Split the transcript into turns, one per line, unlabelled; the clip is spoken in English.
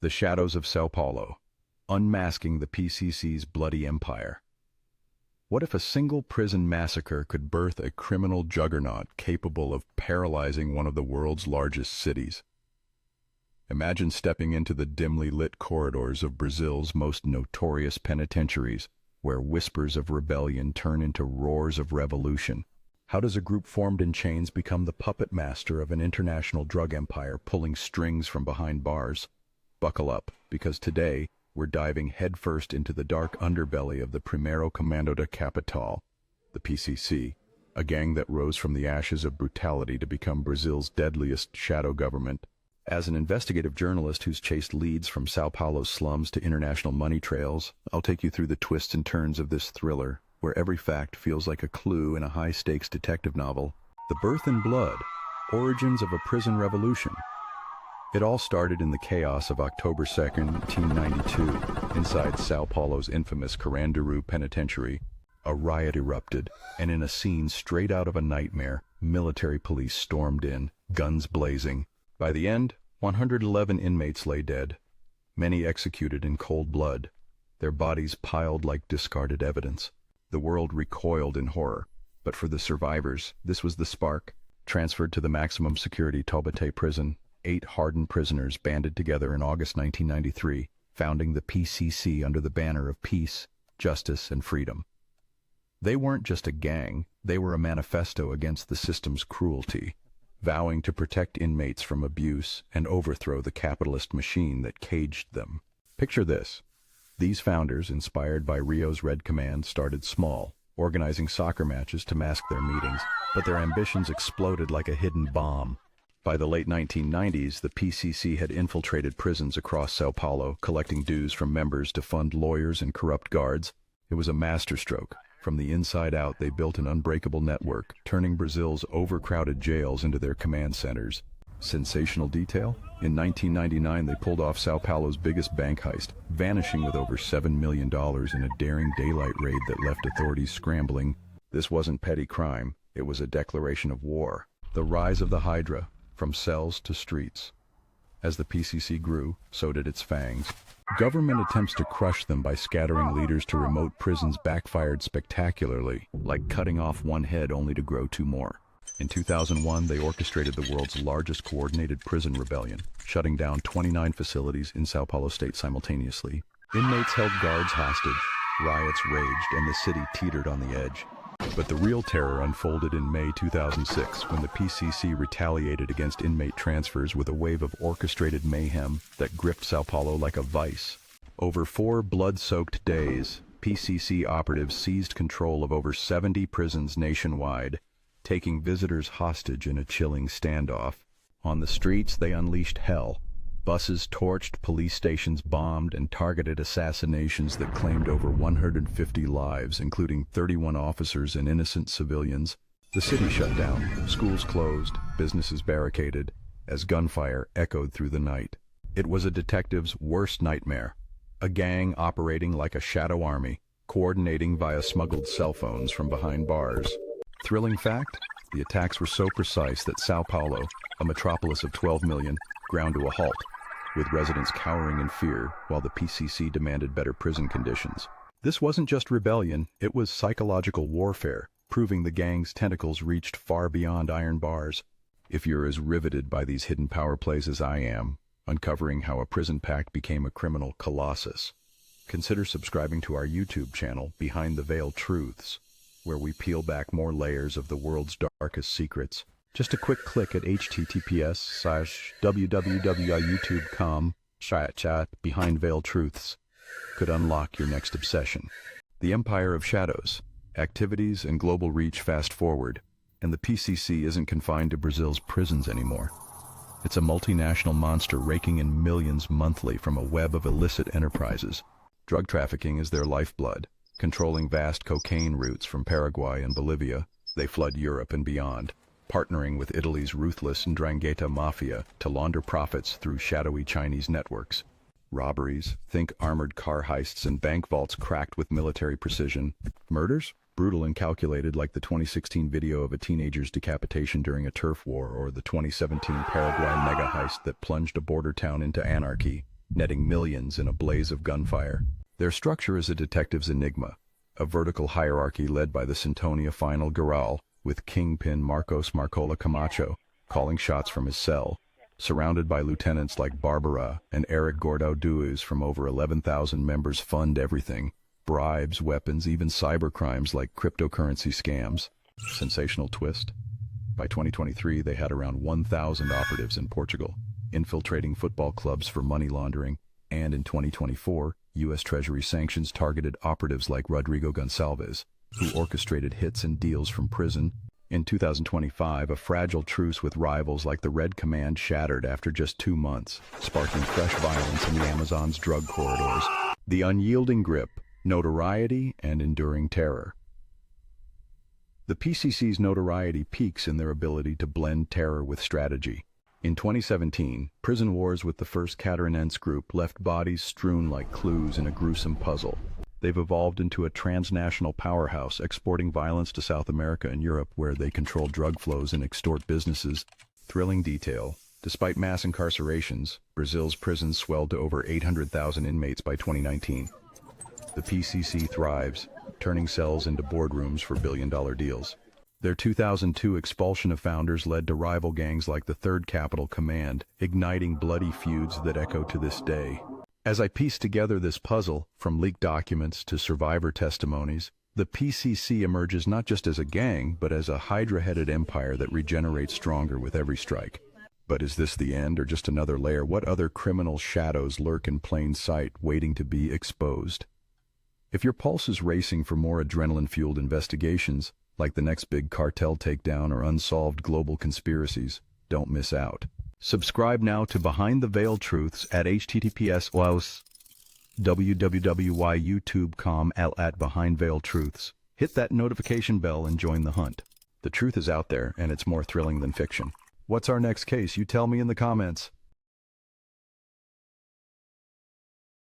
The Shadows of São Paulo, unmasking the PCC's bloody empire. What if a single prison massacre could birth a criminal juggernaut capable of paralyzing one of the world's largest cities? Imagine stepping into the dimly lit corridors of Brazil's most notorious penitentiaries, where whispers of rebellion turn into roars of revolution. How does a group formed in chains become the puppet master of an international drug empire pulling strings from behind bars? Buckle up, because today we're diving headfirst into the dark underbelly of the Primeiro Comando da Capital, the PCC, a gang that rose from the ashes of brutality to become Brazil's deadliest shadow government. As an investigative journalist who's chased leads from São Paulo's slums to international money trails, I'll take you through the twists and turns of this thriller, where every fact feels like a clue in a high-stakes detective novel. The Birth and Blood, Origins of a Prison Revolution. It all started in the chaos of October 2nd, 1992, inside São Paulo's infamous Carandiru penitentiary. A riot erupted, and in a scene straight out of a nightmare, military police stormed in, guns blazing. By the end, 111 inmates lay dead, many executed in cold blood, their bodies piled like discarded evidence. The world recoiled in horror, but for the survivors, this was the spark. Transferred to the maximum security Taubaté prison, 8 hardened prisoners banded together in August 1993, founding the PCC under the banner of peace, justice, and freedom. They weren't just a gang, they were a manifesto against the system's cruelty, vowing to protect inmates from abuse and overthrow the capitalist machine that caged them. Picture this. These founders, inspired by Rio's Red Command, started small, organizing soccer matches to mask their meetings, but their ambitions exploded like a hidden bomb. By the late 1990s, the PCC had infiltrated prisons across São Paulo, collecting dues from members to fund lawyers and corrupt guards. It was a masterstroke. From the inside out, they built an unbreakable network, turning Brazil's overcrowded jails into their command centers. Sensational detail? In 1999, they pulled off São Paulo's biggest bank heist, vanishing with over $7 million in a daring daylight raid that left authorities scrambling. This wasn't petty crime, it was a declaration of war. The rise of the Hydra, from cells to streets. As the PCC grew, so did its fangs. Government attempts to crush them by scattering leaders to remote prisons backfired spectacularly, like cutting off one head only to grow 2 more. In 2001, they orchestrated the world's largest coordinated prison rebellion, shutting down 29 facilities in São Paulo state simultaneously. Inmates held guards hostage, riots raged, and the city teetered on the edge. But the real terror unfolded in May 2006 when the PCC retaliated against inmate transfers with a wave of orchestrated mayhem that gripped São Paulo like a vice. Over 4 blood-soaked days, PCC operatives seized control of over 70 prisons nationwide, taking visitors hostage in a chilling standoff. On the streets, they unleashed hell. Buses torched, police stations bombed, and targeted assassinations that claimed over 150 lives, including 31 officers and innocent civilians. The city shut down, schools closed, businesses barricaded, as gunfire echoed through the night. It was a detective's worst nightmare. A gang operating like a shadow army, coordinating via smuggled cell phones from behind bars. Thrilling fact? The attacks were so precise that São Paulo, a metropolis of 12 million, ground to a halt, with residents cowering in fear while the PCC demanded better prison conditions. This wasn't just rebellion, it was psychological warfare, proving the gang's tentacles reached far beyond iron bars. If you're as riveted by these hidden power plays as I am, uncovering how a prison pact became a criminal colossus, consider subscribing to our YouTube channel, Behind the Veil Truths, where we peel back more layers of the world's darkest secrets. Just a quick click at https:/www.youtube.com/Behind Veil Truths could unlock your next obsession. The Empire of Shadows, activities and global reach fast forward, and the PCC isn't confined to Brazil's prisons anymore. It's a multinational monster raking in millions monthly from a web of illicit enterprises. Drug trafficking is their lifeblood. Controlling vast cocaine routes from Paraguay and Bolivia, they flood Europe and beyond, partnering with Italy's ruthless Ndrangheta mafia to launder profits through shadowy Chinese networks. Robberies, think armored car heists and bank vaults cracked with military precision. Murders? Brutal and calculated, like the 2016 video of a teenager's decapitation during a turf war, or the 2017 Paraguay mega heist that plunged a border town into anarchy. netting millions in a blaze of gunfire. Their structure is a detective's enigma, a vertical hierarchy led by the Sintonia final Gural, with kingpin Marcos Marcola Camacho calling shots from his cell, surrounded by lieutenants like Barbara and Eric Gordau Duez from over 11,000 members fund everything, bribes, weapons, even cybercrimes like cryptocurrency scams. Sensational twist. By 2023, they had around 1,000 operatives in Portugal, infiltrating football clubs for money laundering, and in 2024, U.S. Treasury sanctions targeted operatives like Rodrigo Gonçalves, who orchestrated hits and deals from prison. In 2025, a fragile truce with rivals like the Red Command shattered after just 2 months, sparking fresh violence in the Amazon's drug corridors. The unyielding grip, notoriety, and enduring terror. The PCC's notoriety peaks in their ability to blend terror with strategy. In 2017, prison wars with the first Catarinense group left bodies strewn like clues in a gruesome puzzle. They've evolved into a transnational powerhouse, exporting violence to South America and Europe, where they control drug flows and extort businesses. Thrilling detail. Despite mass incarcerations, Brazil's prisons swelled to over 800,000 inmates by 2019. The PCC thrives, turning cells into boardrooms for billion-dollar deals. Their 2002 expulsion of founders led to rival gangs like the Third Capital Command, igniting bloody feuds that echo to this day. As I piece together this puzzle, from leaked documents to survivor testimonies, the PCC emerges not just as a gang, but as a hydra-headed empire that regenerates stronger with every strike. But is this the end, or just another layer? What other criminal shadows lurk in plain sight, waiting to be exposed? If your pulse is racing for more adrenaline-fueled investigations, like the next big cartel takedown or unsolved global conspiracies, don't miss out. Subscribe now to Behind the Veil Truths at https://www.youtube.com/@BehindVeilTruths. Hit that notification bell and join the hunt. The truth is out there, and it's more thrilling than fiction. What's our next case? You tell me in the comments.